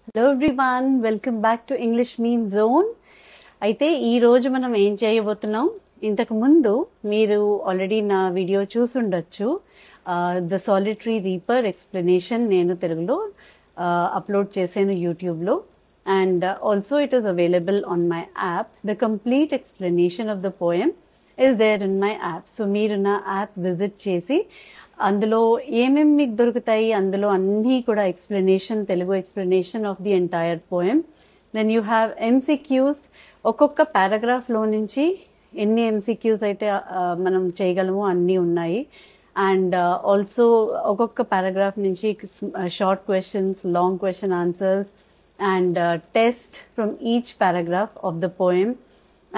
Hello everyone, welcome back to English mean zone. అయితే ఈ రోజు మనం ఏం చేయబోతున్నాం, ఇంతకు ముందు మీరు ఆల్రెడీ నా వీడియో చూసుండొచ్చు. ద సాలిటరీ రీపర్ ఎక్స్ప్లెనేషన్ నేను తెలుగులో అప్లోడ్ చేశాను యూట్యూబ్లో, and also it is available on my app. The complete explanation of the poem is there in my app. So మీరు నా యాప్ విజిట్ చేసి అందులో ఏమేమి మీకు దొరుకుతాయి, అందులో అన్నీ కూడా ఎక్స్ప్లెనేషన్, తెలుగు explanation of the entire poem. Then you have MCQs. ఒక్కొక్క పారాగ్రాఫ్లో నుంచి ఎన్ని ఎంసీక్యూస్ అయితే మనం చేయగలమో అన్నీ ఉన్నాయి. అండ్ ఆల్సో ఒక్కొక్క పారాగ్రాఫ్ నుంచి short questions, long question answers, and test from each paragraph of the poem.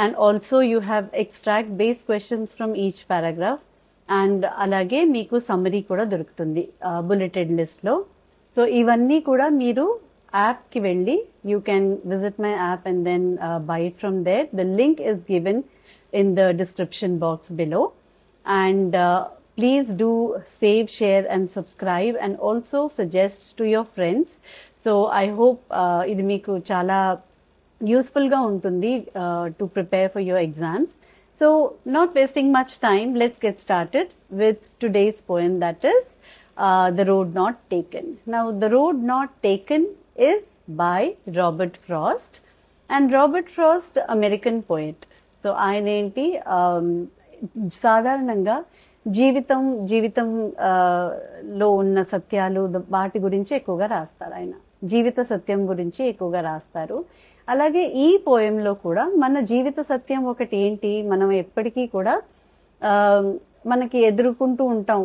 And also you have extract base questions from each paragraph. And అలాగే మీకు సమ్మరీ కూడా దొరుకుతుంది బుల్లెటెడ్ లిస్ట్లో. సో ఇవన్నీ కూడా మీరు యాప్కి వెళ్ళి you can visit my app and then buy it from there. The link is given in the description box below. And please do save, share and subscribe and also suggest to your friends. So I hope ఇది మీకు చాలా యూస్ఫుల్గా ఉంటుంది to prepare for your exams. So, not wasting much time, let's get started with today's poem, that is The Road Not Taken. Now, The Road Not Taken is by Robert Frost, and Robert Frost, American poet. So, ఆయన ఏంటి సాధారణంగా జీవితం లో ఉన్న సత్యాలు వాటి గురించి ఎక్కువగా రాస్తారు. ఆయన జీవిత సత్యం గురించి ఎక్కువగా రాస్తారు. అలాగే ఈ పోయంలో కూడా మన జీవిత సత్యం ఒకటి ఏంటి, మనం ఎప్పటికీ కూడా మనకి ఎదుర్కొంటూ ఉంటాం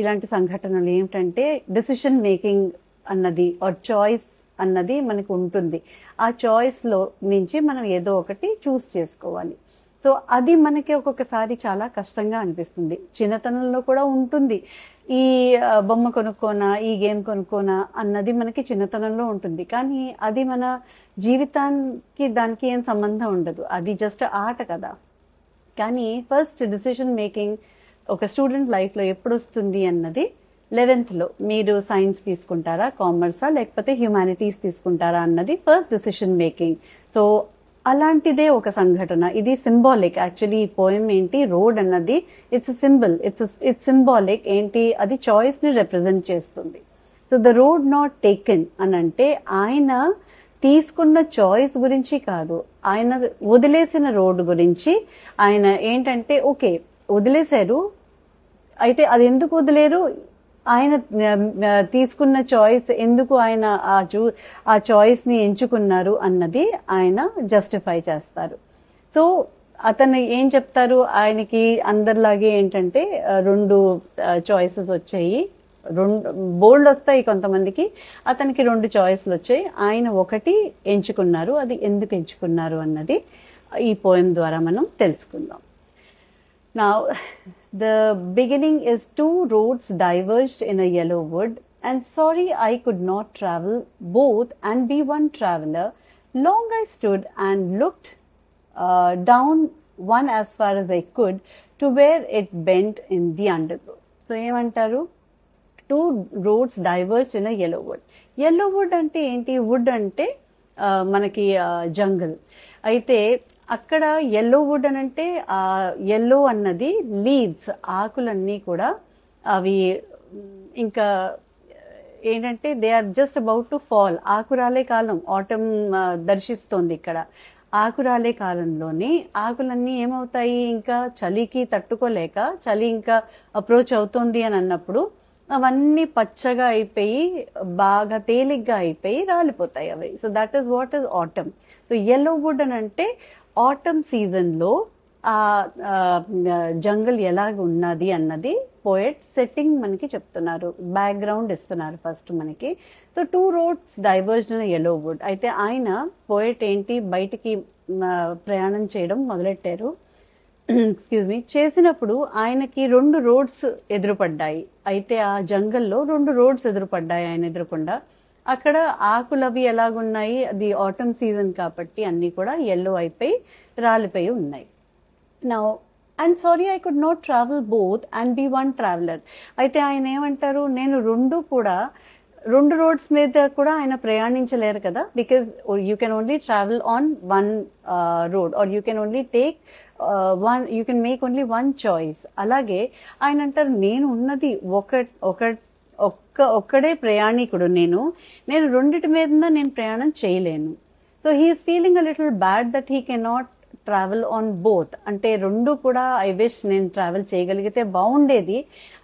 ఇలాంటి సంఘటనలు. ఏమిటంటే డెసిషన్ మేకింగ్ అన్నది ఆర్ చాయిస్ అన్నది మనకు ఉంటుంది. ఆ చాయిస్ లో నుంచి మనం ఏదో ఒకటి చూస్ చేసుకోవాలి. సో అది మనకి ఒక్కొక్కసారి చాలా కష్టంగా అనిపిస్తుంది. చిన్నతనంలో కూడా ఉంటుంది. ఈ బొమ్మ కొనుక్కోనా, ఈ గేమ్ కొనుక్కోనా అన్నది మనకి చిన్నతనంలో ఉంటుంది. కానీ అది మన జీవితానికి దానికి ఏం సంబంధం ఉండదు, అది జస్ట్ ఆట కదా. కానీ ఫస్ట్ డిసిషన్ మేకింగ్ ఒక స్టూడెంట్ లైఫ్లో ఎప్పుడు వస్తుంది అన్నది 11th లో మీరు సైన్స్ తీసుకుంటారా, కామర్సా, లేకపోతే హ్యుమానిటీస్ తీసుకుంటారా అన్నది ఫస్ట్ డిసిషన్ మేకింగ్. సో అలాంటిదే ఒక సంఘటన. ఇది సింబాలిక్. యాక్చువల్లీ ఈ పోయం ఏంటి, రోడ్ అన్నది ఇట్స్ సింబల్, ఇట్స్ సింబాలిక్. ఏంటి, అది చాయిస్ ని రిప్రజెంట్ చేస్తుంది. So the road not taken అని అంటే ఆయన తీసుకున్న చాయిస్ గురించి కాదు, ఆయన వదిలేసిన రోడ్డు గురించి. ఆయన ఏంటంటే ఓకే వదిలేశారు, అయితే అది ఎందుకు వదిలేరు, ఆయన తీసుకున్న చాయిస్ ఎందుకు ఆయన ఆ చాయిస్ ని ఎంచుకున్నారు అన్నది ఆయన జస్టిఫై చేస్తారు. సో అతను ఏం చెప్తారు, ఆయనకి అందరిలాగే ఏంటంటే 2 చాయిసెస్ వచ్చాయి. బోల్డ్ వస్తాయి కొంతమందికి, అతనికి 2 చాయిస్లు వచ్చాయి. ఆయన ఒకటి ఎంచుకున్నారు. అది ఎందుకు ఎంచుకున్నారు అన్నది ఈ పోయం ద్వారా మనం తెలుసుకుందాం. Now, the beginning is 2 roads diverged in a yellow wood, and sorry I could not travel both and be one traveler. Long I stood and looked down one as far as I could to where it bent in the undergrowth. So, ఏమంటారు, 2 roads diverged in a yellow wood. Yellow wood అంటే ఏంటి, would అంటే మనకి జంగల్. అయితే అక్కడ yellow wood అని అంటే ఆ ఎల్లో అన్నది లీవ్స్, ఆకులన్నీ కూడా అవి ఇంకా ఏంటంటే they are just about to fall. ఆకురాలే కాలం, ఆటమ్ దర్శిస్తోంది ఇక్కడ. ఆకురాలే కాలంలోని ఆకులన్నీ ఏమవుతాయి, ఇంకా చలికి తట్టుకోలేక చలి ఇంకా అప్రోచ్ అవుతోంది అని అన్నప్పుడు అవన్నీ పచ్చగా అయిపోయి బాగా తేలిగ్గా అయిపోయి రాలిపోతాయి అవి. So that is what is autumn. So yellow wood అని అంటే ఆటమ్ సీజన్లో ఆ జంగల్ ఎలాగ ఉన్నది అన్నది పోయెట్ సెట్టింగ్ మనకి చెప్తున్నారు, బ్యాక్గ్రౌండ్ ఇస్తున్నారు ఫస్ట్ మనకి. So 2 roads diverged in a yellow wood. అయితే ఆయన పోయెట్ ఏంటి, బయటికి ప్రయాణం చేయడం మొదలెట్టారు. ఎక్స్క్యూజ్ మీ, చేసినప్పుడు ఆయనకి 2 roads ఎదురుపడ్డాయి. అయితే ఆ జంగల్లో 2 roads ఎదురుపడ్డాయి ఆయన ఎదురుకుండా. అక్కడ ఆకులవి ఎలాగున్నాయి, అది ఆటమ్ సీజన్ కాబట్టి అన్ని కూడా ఎల్లో అయిపోయి రాలిపోయి ఉన్నాయి. Now and sorry I could not travel both and be one traveller. అయితే ఆయన ఏమంటారు, నేను 2 కూడా రెండు రోడ్స్ మీద కూడా ఆయన ప్రయాణించలేరు కదా, because you can only travel on one road or you can only take you can make only one choice. అలాగే ఆయన అంటారు నేను ఉన్నది ఒక్కడే ప్రయాణికుడు, నేను రెండిటి మీద నేను ప్రయాణం చేయలేను. So he is feeling a little bad that he cannot travel on both. అంటే రెండు కూడా ఐ విష్ నేను ట్రావెల్ చేయగలిగితే బాగుండేది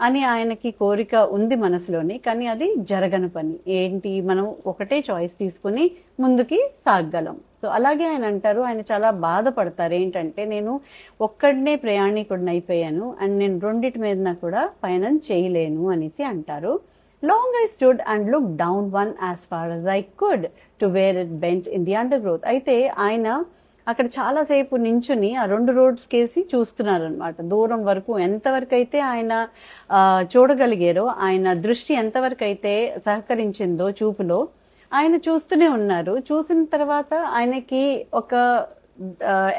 అని ఆయనకి కోరిక ఉంది మనసులోని, కానీ అది జరగని పని. ఏంటి, మనం ఒకటే చాయిస్ తీసుకుని ముందుకి సాగగలం. సో అలాగే ఆయన అంటారు, ఆయన చాలా బాధపడతారు. ఏంటంటే నేను ఒక్కడనే ప్రయాణికుడిని అయిపోయాను అండ్ నేను రెండిటి మీద కూడా పయనం చేయలేను అనేసి అంటారు. Long I stood and looked down one as far as I could to where it bent in the undergrowth. అయితే ఆయన అక్కడ చాలాసేపు నించుని ఆ రెండు రోడ్స్ కేసి చూస్తున్నారు అనమాట. దూరం వరకు ఎంతవరకు అయితే ఆయన చూడగలిగారో, ఆయన దృష్టి ఎంతవరకు అయితే సహకరించిందో చూపులో ఆయన చూస్తూనే ఉన్నారు. చూసిన తర్వాత ఆయనకి ఒక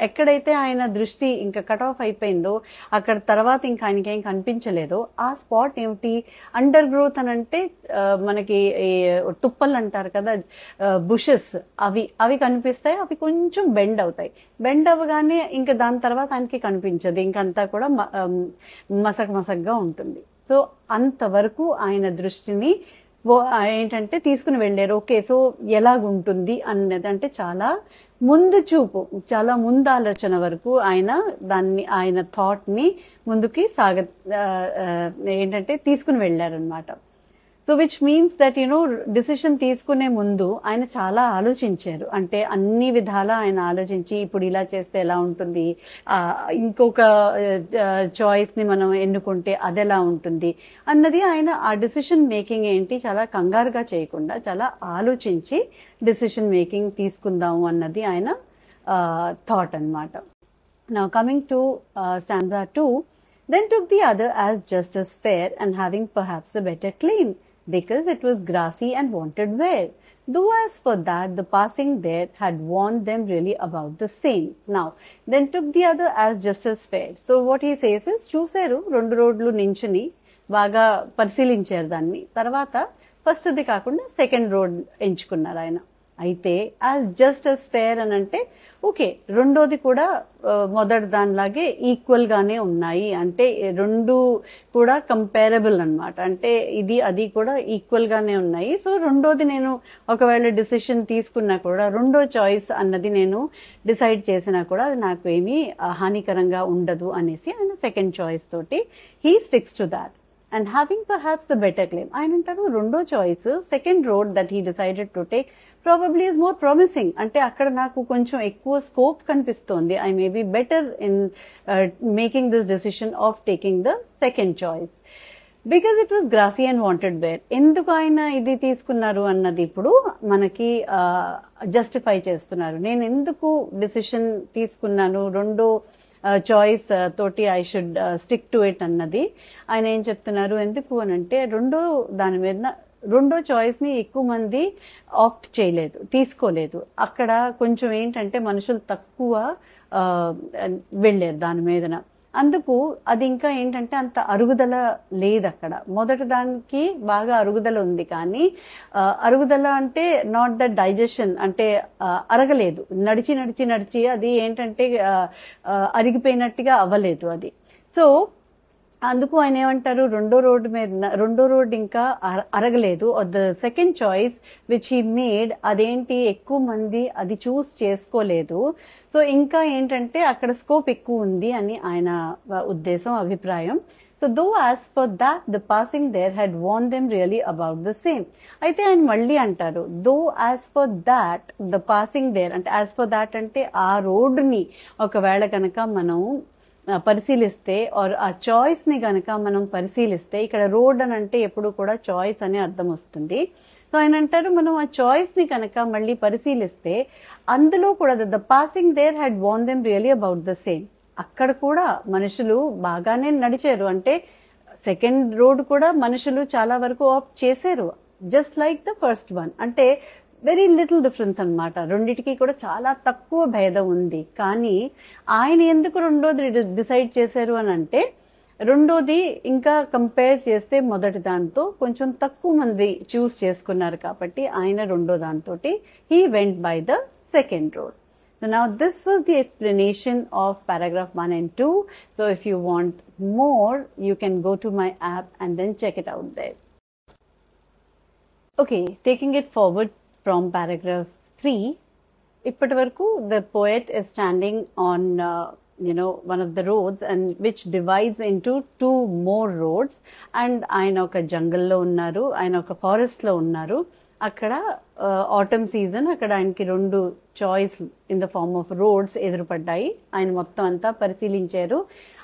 ఎక్కడైతే ఆయన దృష్టి ఇంకా కట్ ఆఫ్ అయిపోయిందో అక్కడ తర్వాత ఇంకా ఆయనకి ఏం కనిపించలేదో ఆ స్పాట్ ఏమిటి, అండర్ గ్రోత్ అని అంటే మనకి తుప్పలు అంటారు కదా, బుషెస్, అవి కనిపిస్తాయి. అవి కొంచెం బెండ్ అవుతాయి. బెండ్ అవ్వగానే ఇంకా దాని తర్వాత ఆయనకి కనిపించదు, ఇంకంతా కూడా మసగ్గా ఉంటుంది. సో అంతవరకు ఆయన దృష్టిని ఏంటంటే తీసుకుని వెళ్ళారు. ఓకే, సో ఎలాగుంటుంది అన్నది అంటే చాలా ముందు చూపు, చాలా ముందు ఆలోచన వరకు ఆయన థాట్ ని ముందుకి ఏంటంటే తీసుకుని వెళ్ళారనమాట. So which means that decision తీసుకునే ముందు ఆయన చాలా ఆలోచించారు. అంటే అన్ని విధాలా ఆయన ఆలోచించి ఇప్పుడు ఇలా చేస్తే ఎలా ఉంటుంది, ఇంకొక చాయిస్ ని మనం ఎన్నుకుంటే అది ఎలా ఉంటుంది అన్నది ఆయన ఆ డిసిషన్ మేకింగ్ ఏంటి చాలా కంగారుగా చేయకుండా చాలా ఆలోచించి డిసిషన్ మేకింగ్ తీసుకుందాము అన్నది ఆయన థాట్ అన్నమాట. Now coming to stanza 2, then took the other as just as fair and having perhaps a better claim, because it was grassy and wanted wear. Though as for that, the passing there had warned them really about the same. Now, then took the other as just as fair. So what he says is, చూసారు రెండు రోడ్లు నించుని బాగా పరిశీలించారు దాన్ని. తర్వాత first the కాకుండా second road ఎంచుకున్నారు ఆయన. అయితే యాజ్ జస్ట్ as ఫేర్ అని అంటే ఓకే, రెండోది కూడా మొదటి దానిలాగే ఈక్వల్ గానే ఉన్నాయి, అంటే రెండు కూడా కంపేరబుల్ అన్నమాట. అంటే ఇది అది కూడా ఈక్వల్ గానే ఉన్నాయి. సో రెండోది నేను ఒకవేళ డిసిషన్ తీసుకున్నా కూడా, రెండో చాయిస్ అన్నది నేను డిసైడ్ చేసినా కూడా అది నాకు ఏమీ హానికరంగా ఉండదు అనేసి ఆయన సెకండ్ చాయిస్ తోటి he sticks to that. And having perhaps the better claim. ఆయన అంటారు రెండో choice, second road that he decided to take probably is more promising. అంటే అక్కడ నాకు కొంచెం ఎక్కువ స్కోప్ కనిపిస్తోంది. I may be better in making this decision of taking the second choice. Because it was grassy and wanted wear. ఎందుకు ఆయన ఇది తీసుకున్నారు అన్నది ఇప్పుడు మనకి జస్టిఫై చేస్తున్నారు. నేను ఎందుకు డెసిషన్ తీసుకున్నాను, రెండో చాయిస్ తోటి I should stick to it అన్నది ఆయన ఏం చెప్తున్నారు. ఎందుకు అని అంటే రెండో చాయిస్ ని ఎక్కువ మంది ఆప్ట్ చేయలేదు, తీసుకోలేదు. అక్కడ కొంచెం ఏంటంటే మనుషులు తక్కువ వెళ్ళారు దాని మీదన. అందుకు అది ఇంకా ఏంటంటే అంత అరుగుదల లేదు అక్కడ. మొదటి దానికి బాగా అరుగుదల ఉంది, కానీ అరుగుదల అంటే నాట్ ద డైజెషన్, అంటే అరగలేదు. నడిచి అది ఏంటంటే అరిగిపోయినట్టుగా అవ్వలేదు అది. సో అందుకు ఆయన ఏమంటారు, రెండో రోడ్ ఇంకా అరగలేదు. The second choice which he made అదేంటి, ఎక్కువ మంది అది చూస్ చేసుకోలేదు. సో ఇంకా ఏంటంటే అక్కడ స్కోప్ ఎక్కువ ఉంది అని ఆయన ఉద్దేశం, అభిప్రాయం. So though as for that the passing there had worn them really about the same. అయితే ఆయన మళ్ళీ అంటారు, though as for that the passing there అంటే యాజ్ ఫర్ దాట్ అంటే ఆ రోడ్ని ఒకవేళ కనుక మనం పరిశీలిస్తే ఆర్ ఆ చాయిస్ ని గనక మనం పరిశీలిస్తే, ఇక్కడ రోడ్ అని అంటే ఎప్పుడు కూడా చాయిస్ అనే అర్థం వస్తుంది. సో ఆయన అంటారు, మనం ఆ చాయిస్ ని కనుక మళ్ళీ పరిశీలిస్తే అందులో కూడా the passing there had worn them really about the same. అక్కడ కూడా మనుషులు బాగానే నడిచారు. అంటే సెకండ్ రోడ్ కూడా మనుషులు చాలా వరకు ఆప్ట్ చేశారు, just like the first one. అంటే వెరీ లిటిల్ డిఫరెన్స్ అనమాట. రెండిటికి కూడా చాలా తక్కువ భేదం ఉంది. కానీ ఆయన ఎందుకు రెండోది డిసైడ్ చేశారు అని అంటే రెండోది ఇంకా కంపేర్ చేస్తే మొదటి దాంతో కొంచెం తక్కువ మంది చూస్ చేసుకున్నారు కాబట్టి ఆయన రెండో దాంతో he went by the second road. So now this was the explanation of paragraph 1 and 2. So if you want more, you can go to my app and then check it out there. Okay, taking it forward from paragraph 3, ippati varaku the poet is standing on one of the roads and which divides into two more roads, and ఆయన ఒక jungle లో ఉన్నారు, ఆయన ఒక forest లో ఉన్నారు. అక్కడ atom season, అక్కడ ఆయనకి రెండు choice in the form of roads ఎదురుపడ్డాయి. ఆయన మొత్తం అంతా పరిశీలించారు.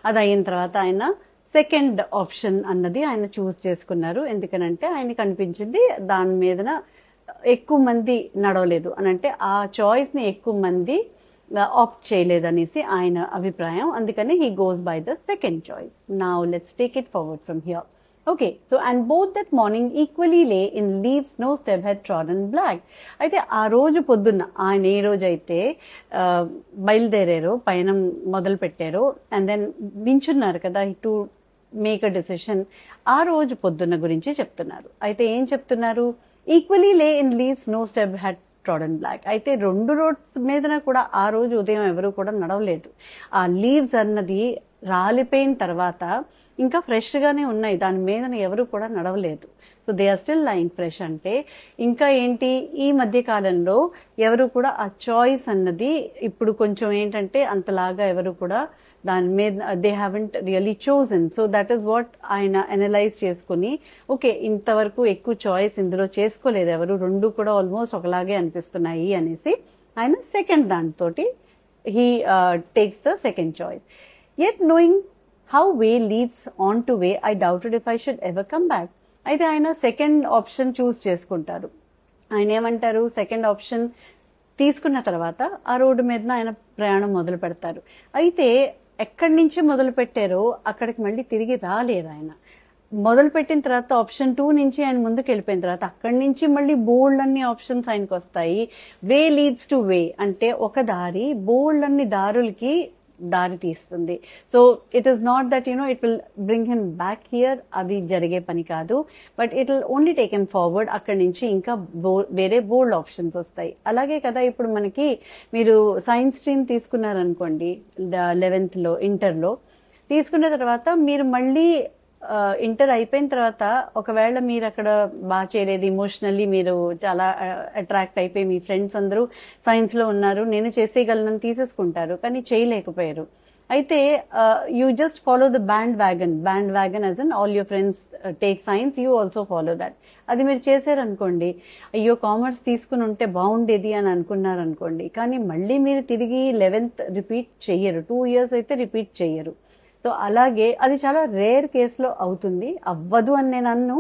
అది అయిన తర్వాత ఆయన సెకండ్ ఆప్షన్ అన్నది ఆయన చూస్ చేసుకున్నారు. ఎందుకనంటే ఆయనకి అనిపించింది దాని మీదన ఎక్కువ మంది నడవలేదు అని, అంటే ఆ చాయిస్ ని ఎక్కువ మంది ఆప్ట్ చేయలేదనేసి ఆయన అభిప్రాయం. అందుకని he goes by the second choice. Now let's take it forward from here. Okay, so and both that morning equally lay in leaves no step had trodden black. అయితే ఆ రోజు పొద్దున్న ఆయన ఏ రోజు అయితే బయలుదేరారో, పయనం మొదలు పెట్టారో, అండ్ దెన్ నించున్నారు కదా టు మేక్ అ డెసిషన్, ఆ రోజు పొద్దున్న గురించి చెప్తున్నారు. అయితే ఏం చెప్తున్నారు? Equally lay in leaves no step had trodden black. అయితే రెండు రోడ్స్ మీదన కూడా ఆ రోజు ఉదయం ఎవరు కూడా నడవలేదు. ఆ లీవ్స్ అన్నది రాలిపోయిన తర్వాత ఇంకా ఫ్రెష్ గానే ఉన్నాయి, దాని మీద ఎవరు కూడా నడవలేదు. So they are still lying fresh. అంటే ఇంకా ఏంటి, ఈ మధ్య కాలంలో ఎవరు కూడా ఆ చాయిస్ అన్నది ఇప్పుడు కొంచెం ఏంటంటే అంతలాగా ఎవరు కూడా దాని మీద they haven't really chosen. So that is what ఆయన అనలైజ్ చేసుకుని, ఓకే ఇంతవరకు ఎక్కువ చాయిస్ ఇందులో చేసుకోలేదు ఎవరు, రెండు కూడా ఆల్మోస్ట్ ఒకలాగే అనిపిస్తున్నాయి అనేసి ఆయన సెకండ్ దాంతోటి he takes the second choice. Yet knowing how way leads on to way, I doubted if I should ever come back. అయితే ఆయన సెకండ్ ఆప్షన్ చూస్ చేసుకుంటారు. ఆయన ఏమంటారు, సెకండ్ ఆప్షన్ తీసుకున్న తర్వాత ఆ రోడ్డు మీద ఆయన ప్రయాణం మొదలు పెడతారు. అయితే ఎక్కడి నుంచి మొదలు పెట్టారో అక్కడికి మళ్ళీ తిరిగి రాలేరు. ఆయన మొదలు పెట్టిన తర్వాత ఆప్షన్ 2 నుంచి ఆయన ముందుకు వెళ్ళిపోయిన తర్వాత అక్కడి నుంచి మళ్ళీ బోల్డ్ అన్ని ఆప్షన్స్ ఆయనకు వస్తాయి. వే లీడ్స్ టు వే అంటే ఒక దారి బోల్డ్ అన్ని దారులకి దారి తీస్తుంది. So it is not that it will bring him back here, అది జరిగే పని కాదు. But it will only take him forward. అక్కడి నుంచి ఇంకా వేరే బోల్డ్ ఆప్షన్స్ వస్తాయి. అలాగే కదా ఇప్పుడు మనకి మీరు సైన్స్ స్ట్రీమ్ తీసుకున్నారనుకోండి 11th లో ఇంటర్లో తీసుకున్న తర్వాత మీరు మళ్ళీ ఇంటర్ అయిపోయిన తర్వాత ఒకవేళ మీరు అక్కడ బాగా చేయలేదు, ఇమోషనల్లీ మీరు చాలా అట్రాక్ట్ అయిపోయి మీ ఫ్రెండ్స్ అందరూ సైన్స్ లో ఉన్నారు, నేను చేసేయగలనని తీసేసుకుంటారు, కానీ చేయలేకపోయారు. అయితే you just follow the band wagon as an all your friends take science, you also follow that. అది మీరు చేశారనుకోండి, అయ్యో కామర్స్ తీసుకుని ఉంటే బాగుండేది అని అనుకున్నారు అనుకోండి, కానీ మళ్ళీ మీరు తిరిగి 11th రిపీట్ చెయ్యరు, 2 years అయితే రిపీట్ చెయ్యరు. సో అలాగే అది చాలా రేర్ కేసులో అవుతుంది, అవ్వదు అని నేను అన్ను,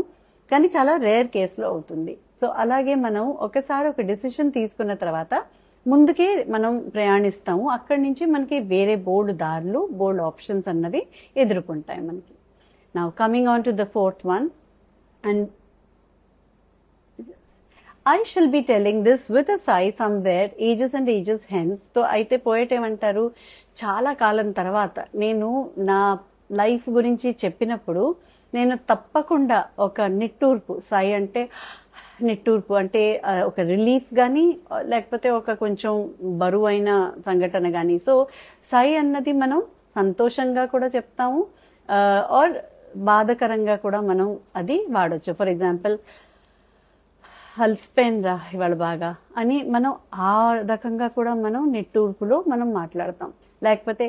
కానీ చాలా రేర్ కేసులో అవుతుంది. సో అలాగే మనం ఒకసారి ఒక డెసిషన్ తీసుకున్న తర్వాత ముందుకే మనం ప్రయాణిస్తాము, అక్కడి నుంచి మనకి వేరే బోల్డ్ దారులు బోల్డ్ ఆప్షన్స్ అన్నవి ఎదుర్కొంటాయి మనకి. Now coming on to the 4th one, and I shall be telling this with a sigh somewhere ages and ages hence. So అయితే పోయట్ ఏమంటారు, చాలా కాలం తర్వాత నేను నా లైఫ్ గురించి చెప్పినప్పుడు నేను తప్పకుండా ఒక నిట్టూర్పు, సై అంటే నిట్టూర్పు అంటే ఒక రిలీఫ్ కానీ లేకపోతే ఒక కొంచెం బరువైన సంఘటన కానీ. సో సై అన్నది మనం సంతోషంగా కూడా చెప్తాము ఆర్ బాధకరంగా కూడా మనం అది వాడచ్చు. ఫర్ ఎగ్జాంపుల్, అలసిపోయిందిరా ఇవాళ బాగా అని మనం ఆ రకంగా కూడా మనం నిట్టూర్పులో మనం మాట్లాడతాం. లేకపోతే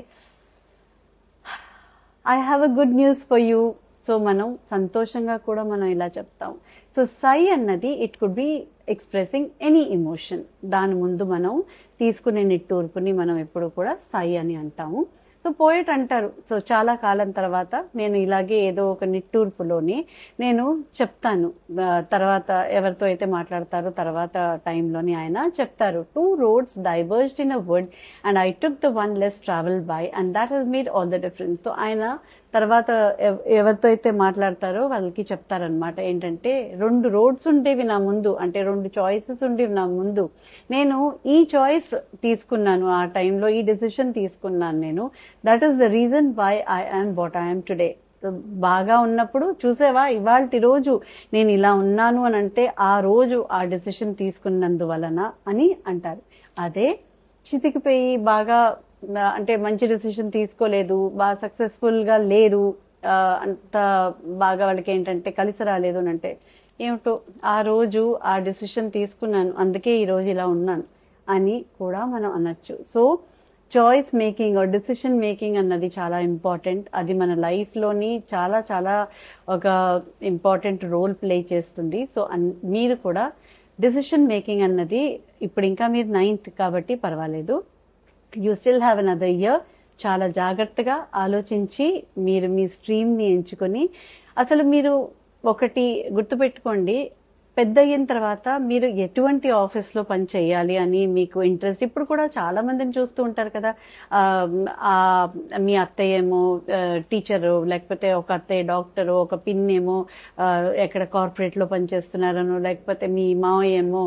I have a good news for you, so మనం సంతోషంగా కూడా మనం ఇలా చెప్తాం. సో సై అన్నది it could be expressing any emotion. దాని ముందు మనం తీసుకునే నిట్టూర్పుని మనం ఎప్పుడు కూడా సై అని అంటాము. సో పోయట్ అంటారు, సో చాలా కాలం తర్వాత నేను ఇలాగే ఏదో ఒక నిట్టూర్పులోని నేను చెప్తాను, తర్వాత ఎవరితో అయితే మాట్లాడతారో తర్వాత టైంలోని ఆయన చెప్తారు, 2 roads diverged in a wood and I took the one less traveled by and that has made all the difference. So ఆయన తర్వాత ఎవరితో అయితే మాట్లాడతారో వాళ్ళకి చెప్తారనమాట, ఏంటంటే 2 roads ఉండేవి నా ముందు, అంటే 2 choices ఉండేవి నా ముందు, నేను ఈ చాయిస్ తీసుకున్నాను ఆ టైంలో, ఈ డెసిషన్ తీసుకున్నాను నేను, that is the reason why I am what I am today. బాగా ఉన్నప్పుడు చూసావా ఇవాల్టి రోజు నేను ఇలా ఉన్నాను అని అంటే ఆ రోజు ఆ డెసిషన్ తీసుకున్నందువలన అని అంటారు. అదే చితికిపోయి బాగా అంటే మంచి డెసిషన్ తీసుకోలేదు, బాగా సక్సెస్ఫుల్ గా లేరు, అంత బాగా వాళ్ళకి ఏంటంటే కలిసి రాలేదు అని అంటే ఏమిటో ఆ రోజు ఆ డెసిషన్ తీసుకున్నాను అందుకే ఈ రోజు ఇలా ఉన్నాను అని కూడా మనం అనొచ్చు. So choice making or decision making అన్నది చాలా ఇంపార్టెంట్. అది మన లైఫ్ లోని చాలా చాలా ఒక ఇంపార్టెంట్ రోల్ ప్లే చేస్తుంది. సో మీరు కూడా డెసిషన్ మేకింగ్ అన్నది ఇప్పుడు ఇంకా మీరు 9th కాబట్టి పర్వాలేదు, you still have another year. చాలా జాగ్రత్తగా ఆలోచించి మీరు మీ స్ట్రీమ్ ని ఎంచుకొని, అసలు మీరు ఒకటి గుర్తుపెట్టుకోండి, పెద్ద అయిన తర్వాత మీరు ఎటువంటి ఆఫీస్ లో పని చేయాలి అని మీకు ఇంట్రెస్ట్. ఇప్పుడు కూడా చాలా మందిని చూస్తూ ఉంటారు కదా, మీ అత్తయ్య ఏమో టీచరు, లేకపోతే ఒక అత్తయ్య డాక్టరు, ఒక పిన్ ఏమో ఎక్కడ కార్పొరేట్ లో పనిచేస్తున్నారనో, లేకపోతే మీ మావయ్య ఏమో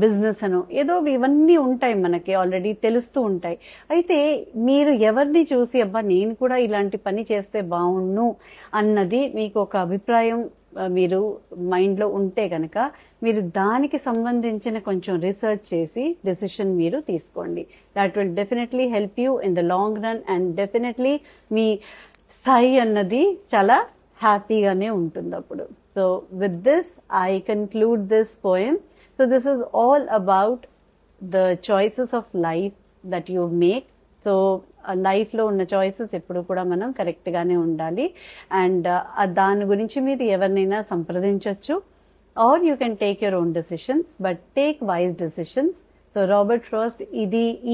బిజినెస్ అనో, ఏదో ఇవన్నీ ఉంటాయి మనకి ఆల్రెడీ తెలుస్తూ ఉంటాయి. అయితే మీరు ఎవరిని చూసి అబ్బా నేను కూడా ఇలాంటి పని చేస్తే బాగుండు అన్నది మీకు ఒక అభిప్రాయం మీరు మైండ్ లో ఉంటే గనక మీరు దానికి సంబంధించిన కొంచెం రీసెర్చ్ చేసి డెసిషన్ మీరు తీసుకోండి. That will definitely help you in the long run and definitely మీ స్థాయి అన్నది చాలా హ్యాపీగానే ఉంటుంది అప్పుడు. So with this I conclude this poem. So this is all about the choices of life that you make. So life లో ఉన్న choices ఎప్పుడు కూడా మనం కరెక్ట్ గానే ఉండాలి. అండ్ దాని గురించి మీరు ఎవరినైనా సంప్రదించవచ్చు, or you can take your own decisions, but take wise decisions. So Robert Frost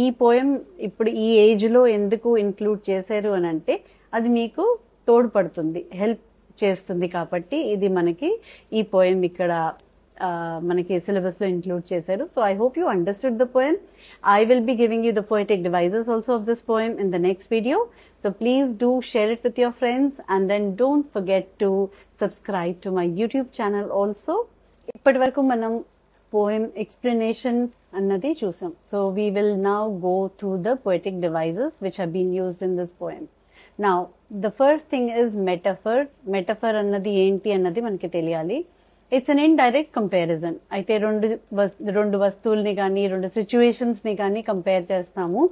ఈ పోయం ఇప్పుడు ఈ ఏజ్ లో ఎందుకు ఇంక్లూడ్ చేశారు అని అంటే అది మీకు తోడ్పడుతుంది, హెల్ప్ చేస్తుంది కాబట్టి ఇది మనకి ఈ పోయం ఇక్కడ మనకి సిలబస్ లో ఇంక్లూడ్ చేశారు. So I hope you understood the poem. I will be giving you the poetic devices also of this poem in the next video. So please do share it with your friends and then don't forget to subscribe to my YouTube channel also. ఇప్పటి వరకు మనం poem explanation అన్నది చూసాం. So we will now go through the poetic devices which have been used in this poem. Now the first thing is metaphor. Metaphor అన్నది ఏంటి అన్నది మనకి తెలియాలి. It's an indirect comparison. అయితే రెండు వస్తువుల్ని కానీ రెండు సిచ్యువేషన్స్ ని కానీ కంపేర్ చేస్తాము.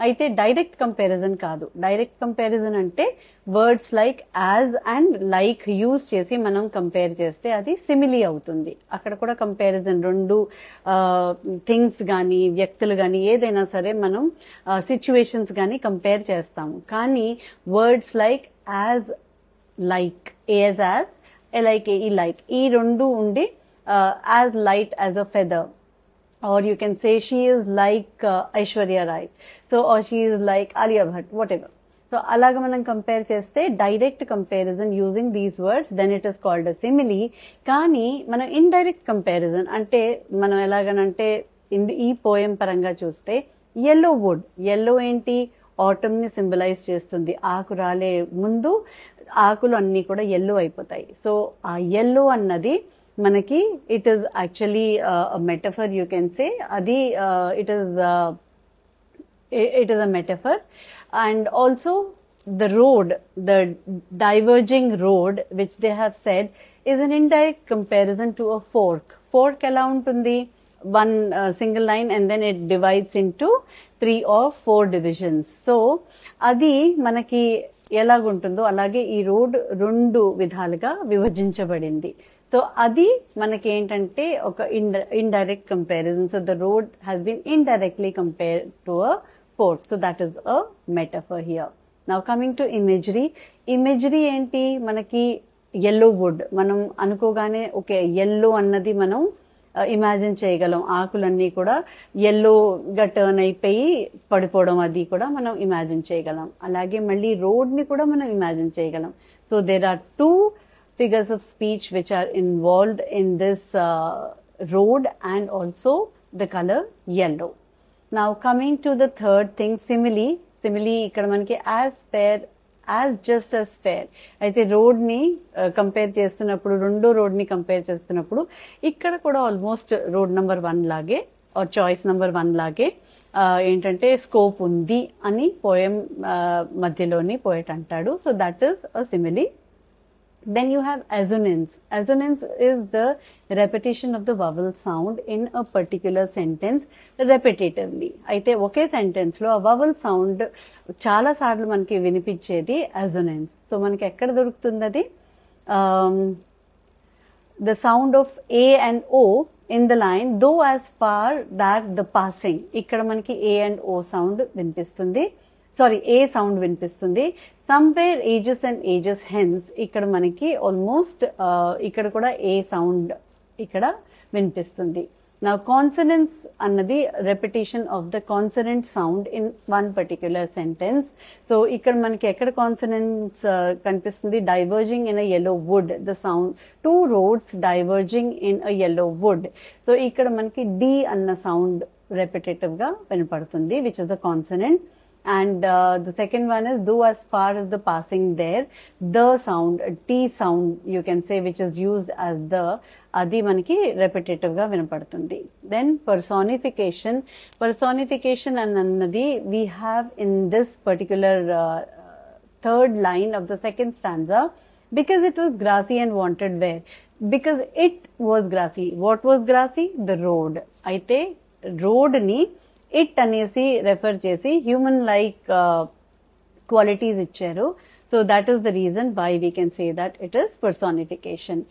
అయితే డైరెక్ట్ కంపారిజన్ కాదు. డైరెక్ట్ కంపారిజన్ అంటే words like as and like use చేసి మనం కంపేర్ చేస్తే అది సిమిలీ అవుతుంది. అక్కడ కూడా కంపారిజన్ రెండు థింగ్స్ కానీ వ్యక్తులు కానీ ఏదైనా సరే మనం సిచ్యువేషన్స్ కానీ కంపేర్ చేస్తాము. కానీ words like as, like, age as, like like ఈ రెండు ఉండి as light as a feather, or you can say she is like Aishwarya Rai, so or she is like Alia Bhatt, whatever. So అలాగా మనం compare చేస్తే direct comparison using these words, then it is called a simile. కానీ మనం indirect comparison అంటే మనం ఎలాగనంటే ఈ poem పరంగా చూస్తే ఎల్లో వుడ్, ఎల్లో ఏంటి ఆటమ్ ని సింబలైజ్ చేస్తుంది. ఆకు రాలే ముందు ఆకులు అన్ని కూడా ఎల్లో అయిపోతాయి. సో ఆ ఎల్లో అన్నది మనకి it is actually metaphor, you can say. అది it is a metaphor. And also the road, the diverging road which they have said is an indirect comparison to a fork. Fork ఎలా ఉంటుంది? one single line and then it divides into 3 or 4 divisions. So అది మనకి ఎలాగుంటుందో అలాగే ఈ road రెండు విధాలుగా విభజించబడింది. So అది మనకి ఏంటంటే ఒక indirect comparison. So the road has been indirectly compare to a fork. So that is a metaphor here. Now coming to imagery. Imagery ఏంటి? మనకి ఎల్లో వుడ్ మనం అనుకోగానే ఓకే ఎల్లో అన్నది మనం ఇమాజిన్ చేయగలం. ఆకులన్నీ కూడా ఎల్లోగా టర్న్ అయిపోయి పడిపోవడం అది కూడా మనం ఇమాజిన్ చేయగలం. అలాగే మళ్ళీ రోడ్ ని కూడా మనం ఇమాజిన్ చేయగలం. So there are 2 figures of speech which are involved in this road and also the color yellow. Now coming to the third thing, simile. Simile ఇక్కడ మనకి as fair, as just as fair. అయితే road ని compare చేస్తున్నప్పుడు, రెండో road ని compare చేస్తున్నప్పుడు ఇక్కడ కూడా ఆల్మోస్ట్ రోడ్ నెంబర్ 1 లాగే ఆర్ చాయిస్ నెంబర్ 1 లాగే ఏంటంటే స్కోప్ ఉంది అని పోయం మధ్యలోని పోయట్ అంటాడు. So that is a simile. Then you have assonance. Assonance is the repetition of the vowel sound in a particular sentence repetitively. అయితే ఒకే sentence లో ఆ vowel sound చాలా సార్లు మనకి వినిపించేది assonance. సో మనకి ఎక్కడ దొరుకుతుంది అది? The sound of A and O in the line, though as far that the passing. ఇక్కడ మనకి A and O sound వినిపిస్తుంది. సారీ, ఏ సౌండ్ వినిపిస్తుంది. Somewhere ages and ages hence ఇక్కడ మనకి ఆల్మోస్ట్ ఇక్కడ కూడా ఏ సౌండ్ ఇక్కడ వినిపిస్తుంది. నా కాన్సనెన్స్ అన్నది repetition of the consonant sound in one particular sentence. So ఇక్కడ మనకి ఎక్కడ కాన్సనెంట్స్ కనిపిస్తుంది? Diverging in a yellow wood, the sound 2 roads diverging in a yellow wood. So ఇక్కడ మనకి డి అన్న సౌండ్ రెపిటేటివ్ గా వినపడుతుంది, which is the consonant. And the second one is, though as far as the passing there, the sound, T sound you can say, which is used as the, adi manaki repetitive ga vinapadutundi. Then personification. Personification annadi we have in this particular third line of the second stanza. Because it was grassy and wanted where? Because it was grassy. What was grassy? The road. Aite road ni it అనేసి refer చేసి human like qualities ఇచ్చారు. So that is the reason why we can say that it is personification.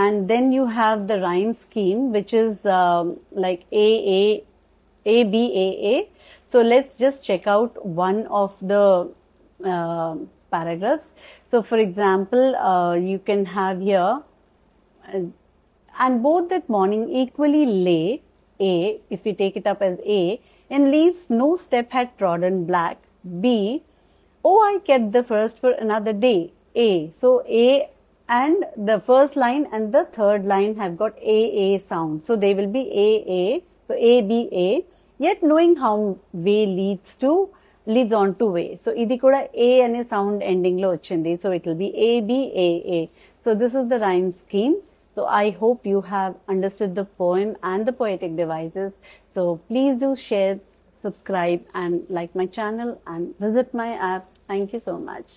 And then you have the rhyme scheme which is like ABAA. So let's just check out one of the paragraphs. So for example, you can have here, and both that morning equally lay, A, if we take it up as A, in leaves no step had trodden black. B, oh, I kept the first for another day. A, so A and the first line and the third line have got AA sound. So they will be AA, so ABA, yet knowing how way leads on to way. So idi kuda A ane sound ending lo ochindi. So it will be ABAA. So this is the rhyme scheme. So I hope you have understood the poem and the poetic devices. So please do share, subscribe and like my channel and visit my app. Thank you so much.